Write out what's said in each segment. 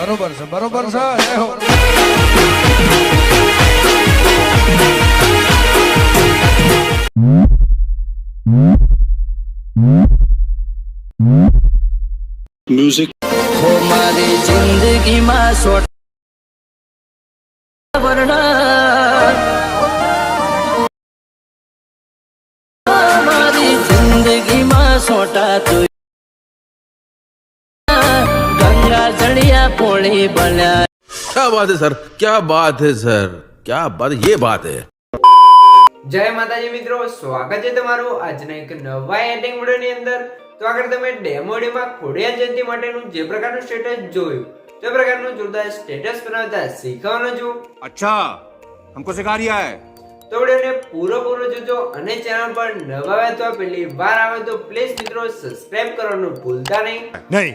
બરોબર છે બરોબર છે જય હો म्यूजिक મારી જિંદગીમાં સોટ મારી જિંદગીમાં સોટા તું ગંગા જળિયા પોળી બન્યા. क्या बात है सर, क्या बात है सर, क्या बात, ये बात है. જય માતાજી મિત્રો, સ્વાગત છે તમારું આજના એક નવા એડિટિંગ વિડિયોની અંદર. તો આગળ તમે ડેમો વિડિયોમાં ખોડિયાર જયંતિ માટેનું જે પ્રકારનું સ્ટેટસ જોયું તે પ્રકારનું જોરદાર સ્ટેટસ બનાવતા શીખવાનું છું. अच्छा हमको सिखा रिया है. તો વિડિયોને પૂરો જોજો અને ચેનલ પર નવા આવે તો પહેલી વાર આવે તો પ્લીઝ મિત્રો સબસ્ક્રાઇબ કરવાનું ભૂલતા નહીં नहीं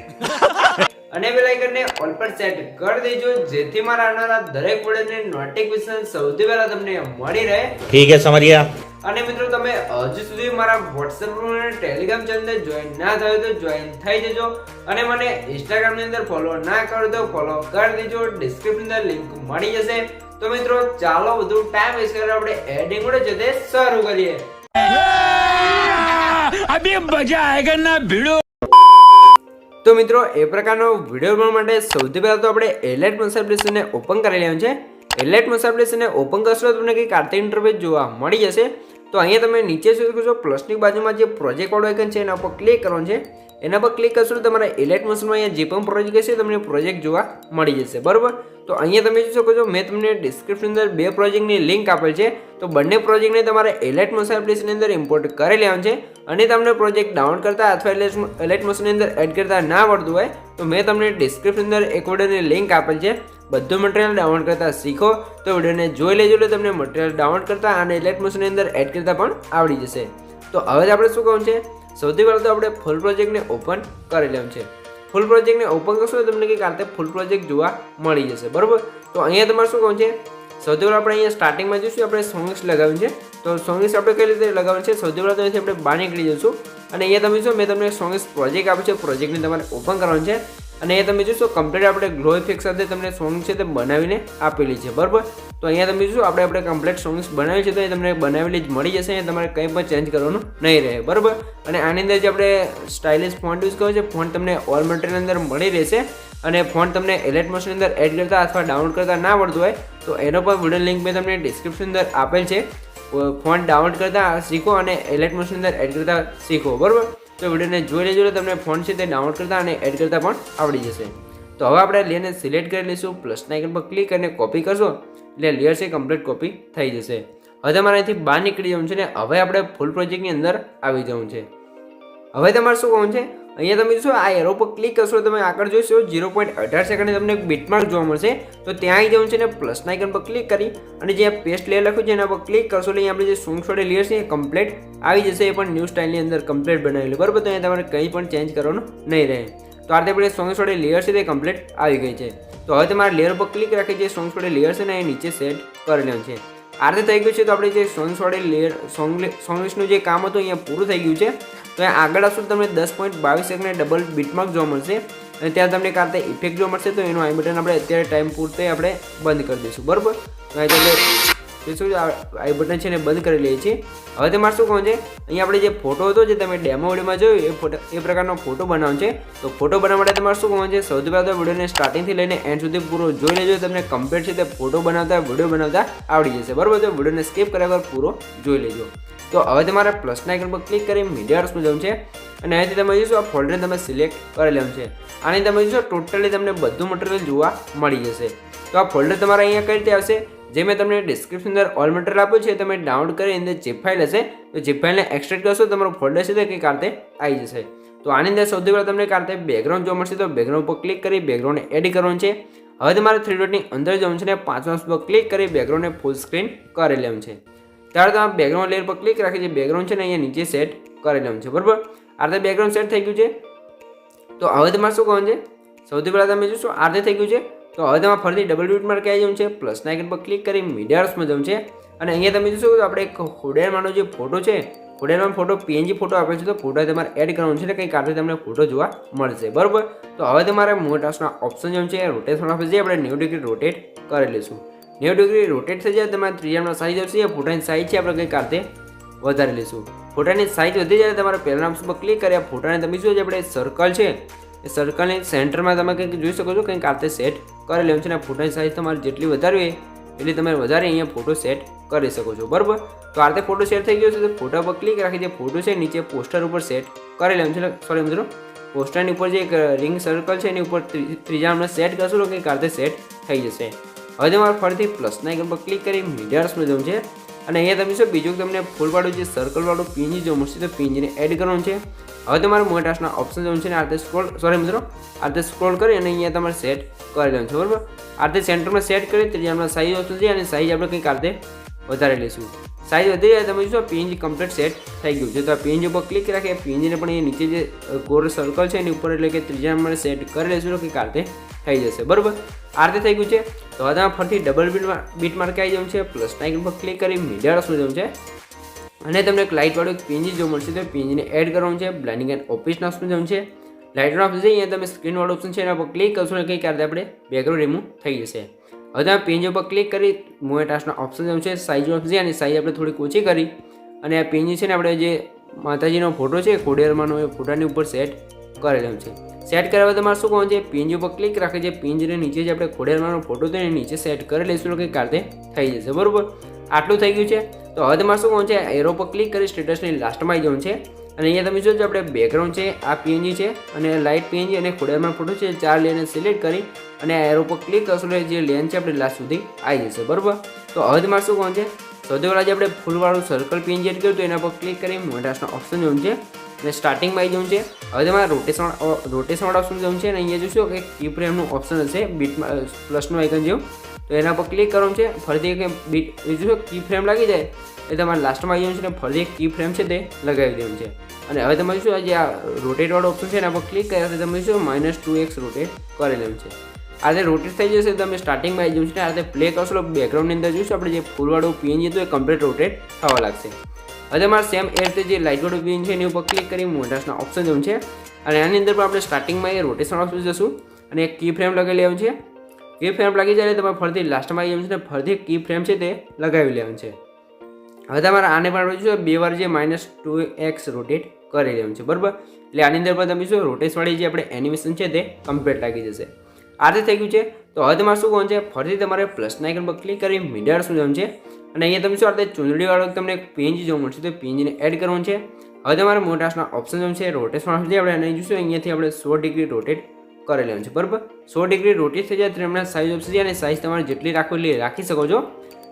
અને બેલ આઇકનને ઓલ પર સેટ કરી દેજો જેથી મારા આવનારા દરેક વિડિયોની નોટિફિકેશન સૌથી પહેલા તમને મળી રહે. ठीक है समझ गया. અને મિત્રો તમે હજુ સુધી મારા WhatsApp ગ્રુપ અને Telegram ચેનલ જોઈન ના થયો તો જોઈન થઈ જજો અને મને Instagram ની અંદર ફોલો ના કરો તો ફોલો કરી દેજો. ડિસ્ક્રિપ્શન અંદર લિંક મળી જશે. તો મિત્રો ચાલો વધુ ટાઈમ વેસ્ટ કર્યા આપણે એડિટિંગ વડે જતે શરૂ કરીએ. अभी मजा आएगा ना भिड़ो. તો મિત્રો એ પ્રકારનો વિડિયો બનાવવા માટે સૌથી પહેલા તો આપણે એલાઇટ મસાજ એપ્લિકેશનને ઓપન કરી લેવાનું છે. એલાઇટ મસાજ એપ્લિકેશનને ઓપન કરશો તો તમને કંઈક આર્ટિક ઇન્ટરફેસ જોવા મળી જશે. તો અહીંયા તમે નીચે જોઈ શકો છો પ્લસની બાજુમાં જે પ્રોજેક્ટ વાળો આઇકન છે એના પર ક્લિક કરવાનું છે. એના પર ક્લિક કરશો તો તમારા એલાઇટ મસાજમાં અહીંયા જે પણ પ્રોજેક્ટ હશે તમને પ્રોજેક્ટ જોવા મળી જશે. બરોબર, તો અહીંયા તમે જોઈ શકો છો મેં તમને ડિસ્ક્રિપ્શન અંદર બે પ્રોજેક્ટની લિંક આપેલ છે. તો બંને પ્રોજેક્ટને તમારે એલાઇટ મસાજ એપ્લિકેશનની અંદર ઇમ્પોર્ટ કરી લેવાનું છે. અને તમને પ્રોજેક્ટ ડાઉનલોડ કરતા અથવા એલાઇટ મસાજની અંદર એડ કરતા ના આવડતું હોય તો મેં તમને ડિસ્ક્રિપ્શન અંદર એક વિડિયોની લિંક આપેલ છે. બધું મટીરિયલ ડાઉનલોડ કરતા શીખો તો વિડિયોને જોઈ લેજો એટલે તમને મટીરિયલ ડાઉનલોડ કરતા અને એલાઇટ મસાજની અંદર એડ કરતા પણ આવડી જશે. તો હવે આપણે શું કરવાનું છે, સૌથી પહેલાં તો આપણે ફૂલ પ્રોજેક્ટને ઓપન કરી લેવાનું છે. ફૂલ પ્રોજેક્ટને ઓપન કરશો તો તમને કંઈક આ રીતે ફૂલ પ્રોજેક્ટ જોવા મળી જશે. બરોબર, તો અહીંયા તમારે શું કરવાનું છે, સૌથી પહેલાં આપણે અહીંયા સ્ટાર્ટિંગમાં જોઈશું આપણે સોંગ્સ લગાવ્યું છે. તો સોંગ્સ આપણે કઈ રીતે લગાવવાનું છે, સૌથી પહેલાં તો અહીંથી આપણે બહાર નીકળી જઈશું અને અહીંયા તમે જો મેં તમને સોંગ્સ પ્રોજેક્ટ આપ્યું છે, પ્રોજેક્ટને તમારે ઓપન કરવાનું છે. અને અહીંયા તમે જોશો કમ્પ્લીટ આપણે ગ્લો ઇફેક્ટ સાથે તમને સોંગ છે તે બનાવીને આપેલી છે. બરાબર, તો અહીંયા તમે જોશો આપણે કમ્પ્લીટ સોંગ્સ બનાવી છે તો એ તમને બનાવેલી જ મળી જશે. અહીંયા તમારે કંઈ પણ ચેન્જ કરવાનું નહીં રહે. બરાબર, અને આની અંદર જે આપણે સ્ટાઇલિશ ફોન્ટ યુઝ કર્યો છે, ફોન્ટ તમને ઓલ મટીરિયલ અંદર મળી રહેશે. અને ફોન્ટ તમને એલાઇટ મસાજની અંદર એડ કરતા અથવા ડાઉનલોડ કરતા ના આવડતું હોય તો એનો પણ વિડિયો લિંક મેં તમને ડિસ્ક્રિપ્શન અંદર આપેલ છે. ફોન્ટ ડાઉનલોડ કરતા શીખો અને એલાઇટ મસાજની અંદર એડ કરતા શીખો. બરાબર, તો વિડીયોને જોઈ લેજો એટલે તમને ફોન્ટ છે તે ડાઉનલોડ કરતા અને એડ કરતા પણ આવડી જશે. તો હવે આપણે લેયરને સિલેક્ટ કરી લઈશું, પ્લસના આઇકન પર ક્લિક કરીને કોપી કરશો એટલે લેયર છે કમ્પ્લીટ કોપી થઈ જશે. હવે તમારે અહીંથી બહાર નીકળી જવાનું છે ને હવે આપણે ફૂલ પ્રોજેક્ટની અંદર આવી જવું છે. હવે તમારે શું કરવાનું છે, અહીંયા તમે જોશો આ એરો પર ક્લિક કરશો તમે આગળ જોઈશો 0.18 સેકન્ડે તમને એક બીટમાર્ક જોવા મળશે. તો ત્યાં આવી જવાનું છે ને પ્લસના આઇકન પર ક્લિક કરી અને જે પેસ્ટ લેયર લખ્યું છે એના પર ક્લિક કરશો એટલે આપણે જે સોંગ છોડે લેયર છે એ કમ્પ્લીટ આવી જશે. એ પણ ન્યૂ સ્ટાઇલની અંદર કમ્પ્લીટ બનાવેલું. બરાબર, તો અહીંયા તમારે કંઈ પણ ચેન્જ કરવાનું નહીં રહે. તો આ રીતે આપણે સોંગ છોડે લેયર છે તે કમ્પ્લીટ આવી ગઈ છે. તો હવે તમારે લેયર પર ક્લિક રાખી જે સોંગ છોડે લેયર છે ને એ નીચે સેટ કરી લેવાનું છે. આ રીતે થઈ ગયું છે. તો આપણે જે સોંગ છોડે લેયર સોંગ લિસ્ટનું જે કામ હતું અહીંયા પૂરું થઈ ગયું છે. તો અહીંયા આગળ આવશો તમને 10.22 સેકન્ડે ડબલ બીટમાર્ક જોવા મળશે અને ત્યાં તમને કાંતે ઇફેક્ટ જોવા મળશે. તો એનું આઈ બટન આપણે અત્યારે ટાઈમ પૂરતે આપણે બંધ કરી દઈશું. બરાબર, તો અહીં તમે શું આઈ બટન છે ને બંધ કરી લઈએ છીએ. હવે તમારે શું કહું છે, અહીંયા આપણે જે ફોટો હતો જે તમે ડેમો વિડીયોમાં જોયું એ પ્રકારનો ફોટો બનાવવાનો છે. તો ફોટો બનાવવા માટે તમારે શું કહું છે, સૌથી પહેલાં તો વિડીયોને સ્ટાર્ટિંગથી લઈને એન્ડ સુધી પૂરો જોઈ લેજો. તમને કમ્પ્લીટ છે તે ફોટો બનાવતા વિડીયો બનાવતા આવડી જશે. બરાબર, તો વિડીયોને સ્કીપ કર્યા વગર પૂરો જોઈ લેજો. તો હવે તમારે પ્લસના આઇકન પર ક્લિક કરી મીડિયામાં જવું છે અને અહીંથી તમે જોશો આ ફોલ્ડરને તમે સિલેક્ટ કરી લેવાનું છે. આની તમે જોશો ટોટલી તમને બધું મટીરિયલ જોવા મળી જશે. તો આ ફોલ્ડર તમારે અહીંયા કઈ રીતે આવશે, જે મેં તમને ડિસ્ક્રિપ્શન અંદર ઓલ મટીરિયલ આપ્યું છે તમે ડાઉનલોડ કરી અંદર zip ફાઇલ હશે તો zip ફાઇલને એક્સટ્રેક્ટ કરશો તમારો ફોલ્ડર છે તે કંઈક આ રીતે આવી જશે. તો આની અંદર સૌથી પહેલાં તમને આ રીતે બેકગ્રાઉન્ડ જોવા મળશે. તો બેકગ્રાઉન્ડ પર ક્લિક કરી બેકગ્રાઉન્ડને એડ કરવાનું છે. હવે તમારે 3 ડોટની અંદર જવાનું છે ને 5 માર્ક્સ પર ક્લિક કરી બેકગ્રાઉન્ડને ફૂલ સ્ક્રીન કરી લેવાનું છે. ત્યારે તમે બેકગ્રાઉન્ડ લેયર પર ક્લિક રાખી જે બેકગ્રાઉન્ડ છે ને અહીંયા નીચે સેટ કરી લેવાનું છે. બરાબર, આ રીતે બેકગ્રાઉન્ડ સેટ થઈ ગયું છે. તો હવે તમારે શું કરવાનું છે, સૌથી પહેલાં તમે જોશો આ રીતે થઈ ગયું છે. તો હવે તમારે ફરીથી ડબલ બીટમાર્ક આવી જવું છે, પ્લસના આઇકન પર ક્લિક કરી મીડિયામાં જવું છે અને અહીંયા તમે જોશો આપણે એક ખોડિયારમાંનો જે ફોટો છે ખોડિયારમાં ફોટો પીએનજી ફોટો આપે છે તો ફોટો તમારે એડ કરવાનો છે એટલે કંઈક આટલે તમને ફોટો જોવા મળશે બરાબર. તો હવે તમારે મૂવ ટાસ્કના ઓપ્શન જેમ છે રોટેશન ઓપ્શન છે આપણે 90 ડિગ્રી રોટેટ કરી લઈશું. 90 ડિગ્રી રોટેટ થઈ જાય તમારે ત્રિજ્યાનો સાઈઝ આવશે. એ ફોટાની સાઈઝ છે આપણે કંઈક આટલે વધારી લઈશું. ફોટાની સાઈઝ વધી જાય તમારે પહેલાના ઓપ્શન પર ક્લિક કર્યા ફોટાને તમે શું છે આપણે સર્કલ છે એ સર્કલની સેન્ટરમાં તમે કંઈક જોઈ શકો છો કંઈક આટલે સેટ કરી લેવું છે. અને ફોટાની સાઈઝ તમારે જેટલી વધારવી હોય એટલે તમે વધારે અહીંયા ફોટો સેટ કરી શકો છો બરાબર. તો આ રીતે ફોટો સેટ થઈ ગયો છે તો ફોટા પર ક્લિક રાખી જે ફોટો છે નીચે પોસ્ટર ઉપર સેટ કરી લેવાનું છે. સોરી મિત્રો, પોસ્ટરની ઉપર જે એક રિંગ સર્કલ છે એની ઉપર ત્રીજા નંબર સેટ કરશો તો કંઈક આ રીતે સેટ થઈ જશે. હવે તમારે ફરીથી પ્લસના આઇકન પર ક્લિક કરી મીડિયાસમાં જવું છે અને અહીંયા તમે શું બીજું તમને ફૂલવાળું જે સર્કલવાળું પીંજી જોવા મળશે તો પીંજીને એડ કરવાનું છે. હવે તમારે મૂવ ટાસ્કના ઓપ્શન જવું છે અને આ રીતે આ રીતે સ્ક્રોલ કરી અને અહીંયા તમારે સેટ કરી લેવાનું છે બરાબર. આ રીતે સેન્ટરમાં સેટ કરી ત્રીજામાં સાઈઝ ઓપ્શન છે અને સાઈઝ આપણે કંઈક આ રીતે વધારી લઈશું. સાઈઝ વધી જાય તમે જોશો પીએનજી કમ્પ્લીટ સેટ થઈ ગયું છે. તો આ પીએનજી ઉપર ક્લિક રાખીએ પીએનજીને પણ અહીંયા નીચે જે ગોળ સર્કલ છે એની ઉપર એટલે કે ત્રીજા નંબરે સેટ કરી લઈશું તો કંઈક આ રીતે થઈ જશે બરાબર. આ રીતે થઈ ગયું છે. તો હવે તમે ફરીથી ડબલ બીટ માર્ક આવી જવું છે પ્લસના આઇકન પર ક્લિક કરી મીડિયાસમાં જવું છે અને તમને એક લાઇટવાળું પીએનજી જોવા મળશે તો પીએનજીને એડ કરવાનું છે. બ્લેન્ડિંગ એન્ડ ઓપ્શનના ઓપ્શન જવું છે. લાઇટનો ઓપ્શન છે અહીંયા તમે સ્ક્રીનવાળો ઓપ્શન છે એના પર ક્લિક કરશો અને કંઈક આ રીતે આપણે બેકગ્રાઉન્ડ રિમૂવ થઈ જશે. હવે તમે પીએનજી ઉપર ક્લિક કરી મૂવ ટાસ્કના ઓપ્શન જેવું છે સાઈઝ ઓપ્શન છે અને સાઈઝ આપણે થોડીક ઓછી કરી અને આ પીએનજી છે ને આપણે જે માતાજીનો ફોટો છે ખોડિયારમાંનો એ ફોટાની ઉપર સેટ કરી લેવું છે. સેટ કર્યા બાદ તમારે શું કરવાનું છે પીએનજી ઉપર ક્લિક રાખી છે પીએનજીને નીચે જે આપણે ખોડિયારમાંનો ફોટો છે એ નીચે સેટ કરી લઈશું તો કંઈક આ રીતે થઈ જશે બરાબર. આટલું થઈ ગયું છે. તો હવે તમારે શું કરવાનું છે એરો પર ક્લિક કરી સ્ટેટસની લાસ્ટમાં આવી જવાનું છે અને અહીંયા તમે જોજો આપણે બેકગ્રાઉન્ડ છે આ પીએનજી છે અને લાઇટ પીએનજી અને ખોડિયારમાંનો ફોટો છે 4 લેયરને સિલેક્ટ કરી અને આ એરો પર ક્લિક કરશો એટલે જે લેન છે આપણે લાસ્ટ સુધી આવી જશે બરાબર. તો હવે તમારે શું કરવાનું છે સૌથી પહેલાં જે આપણે ફૂલવાળું સર્કલ પીએનજી એડ કર્યું તો એના પર ક્લિક કરી મૂવ ટાસ્કના ઓપ્શન જવું છે અને સ્ટાર્ટિંગમાં આવી જવું છે. હવે તમારે રોટેશનવાળા ઓપ્શન જવું છે અને અહીંયા જોશો કે કી ફ્રેમનું ઓપ્શન હશે બીટમાં પ્લસનું આઇકન જેવું તો એના પર ક્લિક કરવાનું છે. ફરીથી એક બીટ જોશો કી ફ્રેમ લાગી જાય એ તમારે લાસ્ટમાં આવી જવું છે અને ફરીથી એક કી ફ્રેમ છે તે લગાવી દેવું છે. અને હવે તમારે શું જે આ રોટેટવાળો ઓપ્શન છે એના પર ક્લિક કર્યા તો તમે શું -2x રોટેટ કરી લેવું છે. આ રીતે રોટેટ થઈ જશે તમે સ્ટાર્ટિંગમાં આવી જવું છે આ રીતે પ્લે કરશો બેકગ્રાઉન્ડની અંદર જોઈશું આપણે જે ફૂલવાળું પીએનજી તો એ કમ્પ્લીટ રોટેટ થવા લાગશે. હવે તમારે સેમ એ રીતે જે લાઇટવાળું પીએનજી છે એની ઉપર ક્લિક કરી મૂવ ટાસ્કના ઓપ્શન જવું છે અને આની અંદર પણ આપણે સ્ટાર્ટિંગમાં એ રોટેશન ઓપ્શન જશું અને એક કી ફ્રેમ લગાવી લેવું છે. કી ફ્રેમ લાગી જાય એટલે તમારે ફરીથી લાસ્ટમાં આવી જવું છે અને ફરીથી કી ફ્રેમ છે તે લગાવી લેવું છે. હવે તમારે આને પણ જોઈશું 2 વાર જે -2x રોટેટ કરી લેવું છે બરાબર. એટલે આની અંદર પણ તમે શું રોટેશવાળી જે આપણે એનિમેશન છે તે કમ્પ્લીટ લાગી જશે. આ રીતે થઈ ગયું છે. તો હવે તમારે શું કરવાનું છે ફરીથી તમારે પ્લસના આઇકન પર ક્લિક કરી મીડિયાસમાં જવાનું છે અને અહીંયા તમે શું આ રીતે ચૂંદડીવાળો તમને એક પીએનજી જોવા મળશે તો પીએનજીને એડ કરવાનું છે. હવે તમારે મૂવ ટાસ્કના ઓપ્શન જવું છે રોટેશન ઓપ્શન છે આપણે અહીં જોઈશું અહીંયાથી આપણે 100 ડિગ્રી રોટેટ કરી લેવાનું છે બરાબર. 100 ડિગ્રી રોટેટ થઈ જાય તો એમના સાઈઝ ઓપ્શન છે અને સાઈઝ તમારે જેટલી રાખવી એટલી રાખી શકો છો.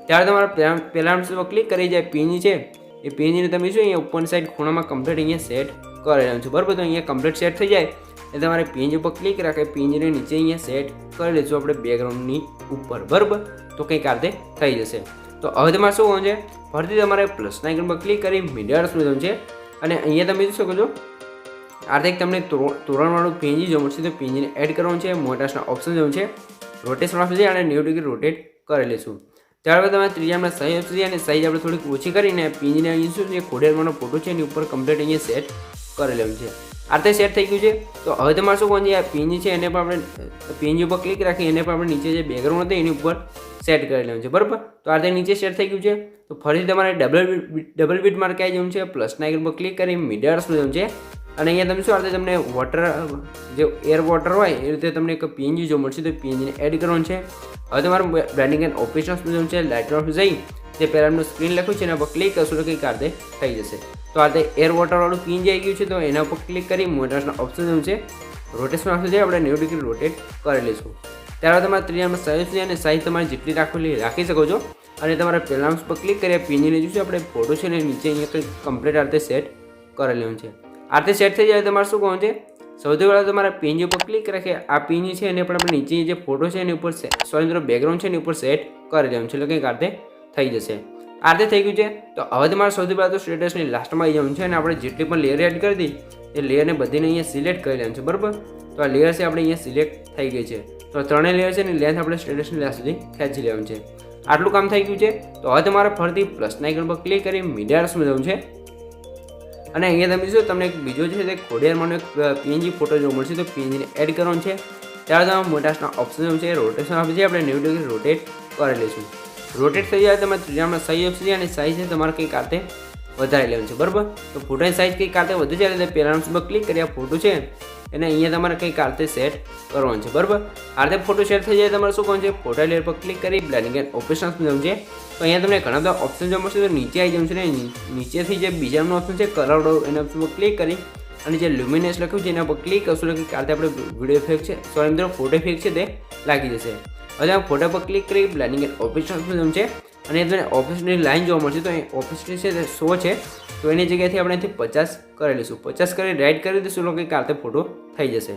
ત્યારે તમારે પહેલા પર ક્લિક કરી જાય પીએનજી છે એ પીએનજીને તમે શું અહીંયા ઉપરની સાઈડ ખૂણામાં કમ્પ્લીટ અહીંયા સેટ કરી લેવાનું છે બરાબર. તો અહીંયા કમ્પ્લીટ સેટ થઈ જાય એ તમારે પીએનજી ઉપર ક્લિક રાખે પીએનજીને નીચે અહીંયા સેટ કરી લઈશું આપણે બેકગ્રાઉન્ડની ઉપર બરાબર. તો કંઈક આ રીતે થઈ જશે. તો હવે તમારે શું કરવાનું છે ફરીથી તમારે પ્લસના આઇકન પર ક્લિક કરી મીડિયાસમાં જવાનું છે અને અહીંયા તમે જોઈ શકો છો આ રીતે તમને તોરણવાળું પીએનજી જોવા મળશે તો પીએનજીને એડ કરવાનું છે. મૂવ ટાસ્કના ઓપ્શન જવું છે રોટેશન ઓપ્શન છે અને 90 ડિગ્રી રોટેટ કરી લઈશું. ત્યારબાદ તમે ત્રીજામાં સાઈઝ ઓપ્શન છે અને સાઈઝ આપણે થોડીક ઓછી કરીને પીએનજીને અહીં શું જે ખોડિયારમાંનો ફોટો છે એની ઉપર કમ્પ્લીટ અહીંયા સેટ કરી લેવું છે. આ રીતે સેટ થઈ ગયું છે. તો હવે તમારે શું કરવાનું છે આ પીએનજી છે એને પણ આપણે પીએનજી ઉપર ક્લિક રાખી એને પણ આપણે નીચે જે બેકગ્રાઉન્ડ હતું એની ઉપર સેટ કરી લેવું છે બરાબર. તો આ રીતે નીચે સેટ થઈ ગયું છે. તો ફરીથી તમારે ડબલ બીટ માર્ક આવી જવું છે પ્લસના આઇકન પર ક્લિક કરી મીડિયાસમાં જવું છે અને અહીંયા તમે શું આ રીતે તમને વોટર જે એર વોટર હોય એ રીતે તમને એક પીએનજી જોવા મળશે તો પીએનજીને એડ કરવાનું છે. હવે તમારે બ્લેન્ડિંગ એન્ડ ઓપ્શન્સ જવું છે લાઇટર ઓફ જઈ જે પહેલાંનું સ્ક્રીન લખ્યું છે એના પર ક્લિક કરશો તો કંઈક આ રીતે થઈ જશે. તો આ રીતે એર વોટરવાળું પીએનજી આવી ગયું છે તો એના પર ક્લિક કરી મૂવ ટાસ્કના ઓપ્શન જવું છે રોટેશન ઓપ્શન છે આપણે 90 ડિગ્રી રોટેટ કરી લઈશું. ત્યારબાદ તમારે ત્રીજામાં સાઈઝ છે અને સાઈઝ તમારે જેટલી રાખવી રાખી શકો છો અને તમારે પહેલાં પર ક્લિક કરી પીએનજીને જોઈશું આપણે ફોટો છે ને નીચે અહીંયા કંઈક કમ્પ્લીટ આ રીતે સેટ કરી લેવું છે. આ રીતે સેટ થઈ જાય તમારે શું કરવાનું છે સૌથી પહેલાં તમારે પીએનજી ઉપર ક્લિક રાખીએ આ પીએનજી છે એને પણ આપણે નીચે જે ફોટો છે એની ઉપર સોરી મિત્રો બેકગ્રાઉન્ડ છે એની ઉપર સેટ કરી દેવાનું છે એટલે કંઈક આ રીતે થઈ જશે. આ રીતે થઈ ગયું છે. તો હવે તમારે સૌથી પહેલાં તો સ્ટેટસની લાસ્ટમાં આવી જવાનું છે અને આપણે જેટલી પણ લેયર એડ કરી હતી એ લેયરને બધીને અહીંયા સિલેક્ટ કરી લેવાનું છે બરાબર. તો આ લેયર છે આપણે અહીંયા સિલેક્ટ થઈ ગઈ છે. તો 3 લેયર છે એની લેન્થ આપણે સ્ટેટસની લાસ્ટ સુધી ખેંચી લેવાનું છે. આટલું કામ થઈ ગયું છે. તો હવે તમારે ફરીથી પ્લસના આઇકન પર ક્લિક કરી મીડિયાસમાં જવું છે અને અહીંયા તમે જોશો તમને એક બીજો છે તે ખોડિયારમાંનો એક પીએનજી ફોટો જોવા મળશે. તો પીએનજીને એડ કરવાનો છે. ત્યારે તમે મોટાસના ઓપ્શન છે રોટેશન આપી છે, આપણે 90 ડિગ્રી રોટેટ કરી લઈશું. રોટેટ થઈ જાય તમે ત્રીજામાં સહી ઓપ્શન છે અને સાઈઝ છે તમારે કંઈક આતે વધારી લેવાનું છે. બરાબર, તો ફોટોની સાઈઝ કંઈક આતે વધુ જાય એટલે પહેલાં પર ક્લિક કરી આ ફોટો છે એને અહીંયા તમારે કંઈક આતે સેટ કરવાનું છે. બરાબર, આ રીતે ફોટો સેટ થઈ જાય તમારે શું કરવાનું છે, ફોટા લેયર પર ક્લિક કરી બ્લેન્ડિંગ એન્ડ ઓપરેશન્સ જવું છે. તો અહીંયા તમને ઘણા બધા ઓપ્શન જોવા મળશે. તો નીચે આવી જવું છે ને નીચેથી જે બીજા નંબરનો ઓપ્શન છે કલર એના ઓપ્શન પર ક્લિક કરી અને જે લ્યુમિનેસ લખ્યું છે એના પર ક્લિક કરશું એટલે કે આપણે વિડીયો ઇફેક્ટ છે સોરી મિત્રો ફોટો ઇફેક્ટ છે તે લાગી જશે. હવે આ ફોટા પર ક્લિક કરી બ્લેન્ડિંગ એન્ડ ઓપરેશન્સ જવું છે અને તમને ઓફિસની લાઈન જોવા મળશે. તો અહીં ઓફિસની છે તે 100 છે, તો એની જગ્યાએથી આપણે અહીંથી 50 કરી લઈશું. 50 કરી રાઈટ કરી દઈશું એટલે કે આ ફોટો થઈ જશે.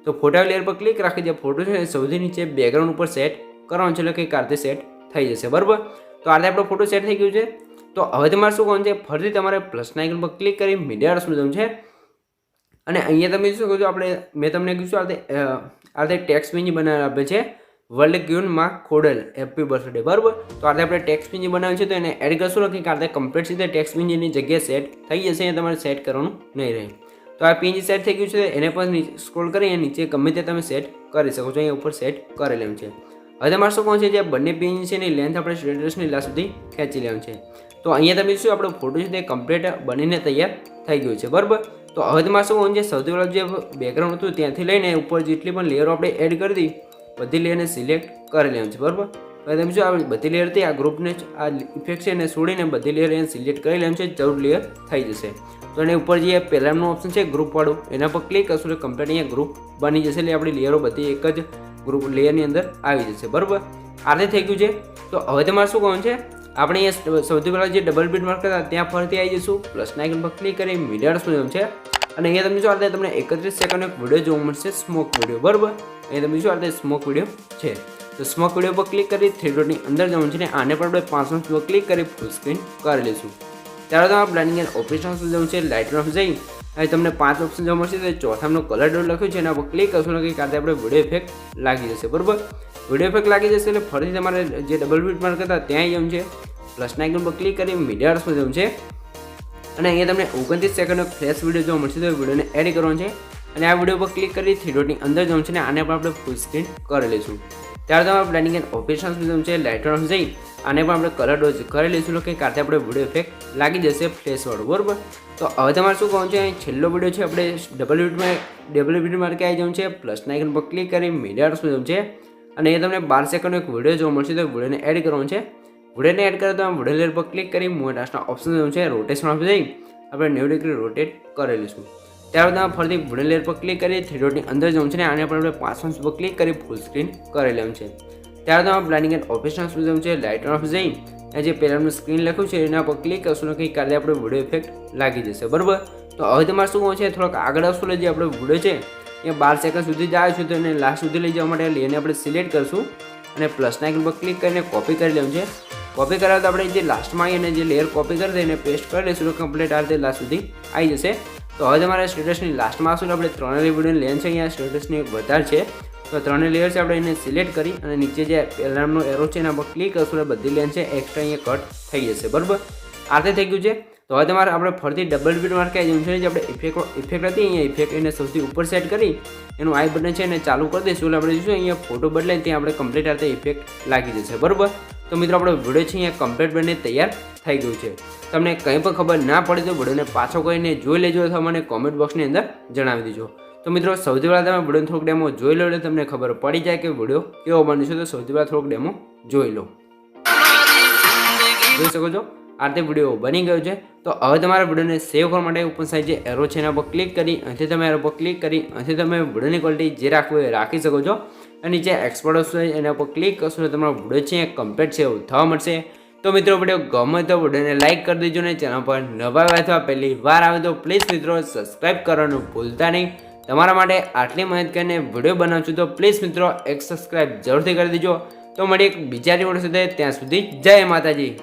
તો ફોટા લેયર પર ક્લિક રાખી દે ફોટો છે સૌથી નીચે બેકગ્રાઉન્ડ ઉપર સેટ કરવાનું છે એટલે કે કારતે સેટ થઈ જશે. બરાબર, તો આ રીતે આપણો ફોટો સેટ થઈ ગયું છે. તો હવે તમારે શું કરવાનું છે, ફરીથી તમારે પ્લસના આઇકન પર ક્લિક કરી મીડિયા જવું છે અને અહીંયા તમે શું કહો છો, આપણે મેં તમને કીધું આ રીતે ટેક્સ પીંજી બનાવી આપે છે વર્લ્ડ ક્યુન માં ખોડલ હેપી બર્થડે. બરાબર, તો આ રીતે આપણે ટેક્સ પીંજી બનાવ્યું છે તો એને એડ કરશું કે આ રીતે કમ્પ્લીટ સીધે ટેક્સ પીંજીની જગ્યાએ સેટ થઈ જશે. એ તમારે સેટ કરવાનું નહીં રહે. તો આ પીંજી સેટ થઈ ગયું છે એને પણ સ્ક્રોલ કરી નીચે ગમે તે તમે સેટ કરી શકો છો. અહીંયા ઉપર સેટ કરી લેવું છે. હવે તમારે શું કહું છે, જે બંને પીંજી છે એની લેન્થ આપણે સ્ટેટસની લાસ્ટ સુધી ખેંચી લેવું છે. તો અહીંયા તમે શું આપણો ફોટો છે તે કમ્પ્લીટ બનીને તૈયાર થઈ ગયું છે. બરાબર, તો હવે તમારે શું કહું છે, સૌથી પહેલાં જે બેકગ્રાઉન્ડ હતું ત્યાંથી લઈને ઉપર જેટલી પણ લેયરો આપણે એડ કરી દીધી બધી લેયરને સિલેક્ટ કરી લેવાનું છે. બરાબર, હવે તમે શું આ બધી લેયર હતી આ ગ્રુપને આ ઇફેક્ટ છે એને છોડીને બધી લેયર એને સિલેક્ટ કરી લેવાનું છે. 14 લેયર થઈ જશે. તો એને ઉપર જે પહેલાંનું ઓપ્શન છે ગ્રુપવાળું એના પર ક્લિક કરશું એટલે કમ્પ્લીટ અહીંયા ગ્રુપ બની જશે. એટલે આપણી લેયરો બધી એક જ ગ્રુપ લેયરની અંદર આવી જશે. બરાબર, આ રીતે થઈ ગયું છે. તો હવે તમારે શું કરવાનું છે, આપણે અહીંયા સૌથી પહેલાં જે ડબલ બીટ માર્ક હતા ત્યાં ફરીથી આવી જઈશું. પ્લસના આઇકન પર ક્લિક કરી મીડિયા શું છે અને અહીંયા તમે શું આ તમને 31 સેકન્ડનો એક વિડીયો જોવા મળશે સ્મોક વિડીયો. બરાબર, અહીંયા તમે શું આ સ્મોક વિડીયો છે. તો સ્મોક વિડીયો પર ક્લિક કરી 3 ડોટની અંદર જવાનું છે ને આને પણ આપણે 5 મિનિટ પર ક્લિક કરી ફૂલ સ્ક્રીન કરી લઈશું. ત્યારે તમારે બ્લેન્ડિંગ એન્ડ ઓપરેશન્સ જવું છે. લાઇટર ઓફ જઈ અહીં તમને 5 ઓપ્શન જોવા મળશે. તો ચોથાનો કલર ડોટ લખ્યું છે એના પર ક્લિક કરશું કે કાતે આપણે વિડીયો ઇફેક્ટ લાગી જશે. બરાબર, વિડીયો ઇફેક્ટ લાગી જશે એટલે ફરીથી તમારે જે ડબલ બીટ માર્ક હતા ત્યાં જવું છે. પ્લસના આઇકન પર ક્લિક કરી મીડિયા પર જવું છે અને અહીંયા તમને 29 સેકન્ડનો ફ્લેશ વિડીયો જોવા મળશે. તો વિડીયોને એડ કરવાનો છે અને આ વિડીયો પર ક્લિક કરી 3 ડોટની અંદર જવું છે ને આને પણ આપણે ફૂલ સ્ક્રીન કરી લઈશું. ત્યારે તમારે બ્લેન્ડિંગ એન્ડ ઓપરેશન્સ જવું છે. લાઇટર ઓફ જઈ આને પણ આપણે કલર ડોઝ કરી લઈશું કે કાતે આપણે વિડીયો ઇફેક્ટ લાગી જશે ફ્લેશવાળું. બરાબર, તો હવે તમારે શું કરવાનું છે, છેલ્લો વિડીયો છે આપણે ડબલ બીટ માર્કે આવી જવું છે. પ્લસના આઇકન પર ક્લિક કરી મીડિયા શું જવું છે અને એ તમને 12 સેકન્ડનો એક વિડીયો જોવા મળશે. તો વિડીયોને એડ કરવાનો છે. વિડીયોને એડ કરે તો વિડીયો લેયર પર ક્લિક કરી મોટાસના ઓપ્શન જવું છે. રોટેશન આપી જઈ આપણે 90 ડિગ્રી રોટેટ કરી લઈશું. ત્યારબાદ તમે ફરીથી વિડીયો લેયર પર ક્લિક કરી 3 ડોટની અંદર જવું છે ને આને પણ આપણે 5 મિનિટ પર ક્લિક કરી ફૂલ સ્ક્રીન કરી લેવું છે. ત્યારબાદ તમે બ્લેન્ડિંગ એન્ડ ઓપરેશન્સ જવું છે. લાઇટર ઓફ જઈ જે પહેલાંનું સ્ક્રીન લખ્યું છે એના પર ક્લિક કરશું ને કંઈ કાલે આપણે વિડીયો ઇફેક્ટ લાગી જશે. બરાબર, તો હવે તમારે શું કહું છે, થોડોક આગળ આવશું જે આપણો વિડીયો છે એ 12 સેકન્ડ સુધી જાય છે. તો એને લાસ્ટ સુધી લઈ જવા માટે લેયરને આપણે સિલેક્ટ કરશું અને પ્લસના આઇકન પર ક્લિક કરીને કોપી કરી લેવું છે. કોપી કરાવે તો આપણે જે લાસ્ટમાં આવીને જે લેયર કોપી કરી દઈને પેસ્ટ કરી લઈશું તો કમ્પ્લીટ આ રીતે લાસ્ટ સુધી આવી જશે. તો હવે તમારે સ્ટેટસની લાસ્ટમાં આવશું આપણે 3 વિડીયોની લેન્થ છે અહીંયા સ્ટેટસની વધારે છે. તો 3 લેયર છે આપણે એને સિલેક્ટ કરી અને નીચે જે પહેલાંનો એરો છે એના પર ક્લિક કરશું એટલે બધી લેન્થ છે એક્સ્ટ્રા અહીંયા કટ થઈ જશે. બરાબર, આ રીતે થઈ ગયું છે. તો હવે તમારે આપણે ફરીથી ડબલ બીટ માર્કે આવી જવું છે. જે આપણે ઇફેક્ટ હતી અહીંયા ઇફેક્ટ એને સૌથી ઉપર સેટ કરી એનું આઈ બટન છે એને ચાલુ કરી દઈશું એટલે આપણે જોઈશું અહીંયા ફોટો બદલાય ત્યાં આપણે કમ્પ્લીટ આ રીતે ઇફેક્ટ લાગી જશે. બરાબર, તો મિત્રો આપણો વિડીયો છે અહીંયા કમ્પ્લીટ બનીને તૈયાર થઈ ગયું છે. તમને કંઈ પણ ખબર ના પડી તો વિડીયોને પાછો કરીને જોઈ લેજો અથવા મને કોમેન્ટ બોક્સની અંદર જણાવી દેજો. તો મિત્રો સૌથી પહેલાં તમે વિડીયો થોડોક ડેમો જોઈ લો એટલે તમને ખબર પડી જાય કે વિડીયો કેવો બન્યો છે. તો સૌથી પહેલાં થોડોક ડેમો જોઈ લો. જોઈ શકો છો આ રીતે વિડીયો બની ગયો છે. તો હવે તમારા વિડીયોને સેવ કરવા માટે ઉપર સાઈડ જે એરો છે એના પર ક્લિક કરી અહીંથી તમે એરો પર ક્લિક કરી અહીંથી તમે વિડીયોની ક્વોલિટી જે રાખવું એ રાખી શકો છો અને નીચે એક્સપોર્ટ છે એના પર ક્લિક કરશો તો તમારો વિડીયો છે એ કમ્પ્લીટ છે એવું થવા મળશે. તો મિત્રો વિડીયો ગમે તો વિડીયોને લાઇક કરી દેજો ને ચેનલ પર નવા અથવા પહેલી વાર આવે તો પ્લીઝ મિત્રો સબસ્ક્રાઈબ કરવાનું ભૂલતા નહીં. તમારા માટે આટલી મહેનત કરીને વિડીયો બનાવું છું તો પ્લીઝ મિત્રો એક સબસ્ક્રાઈબ જરૂરથી કરી દેજો. તો મળીએ એક બીજા વિડીયો સાથે, ત્યાં સુધી જય માતાજી.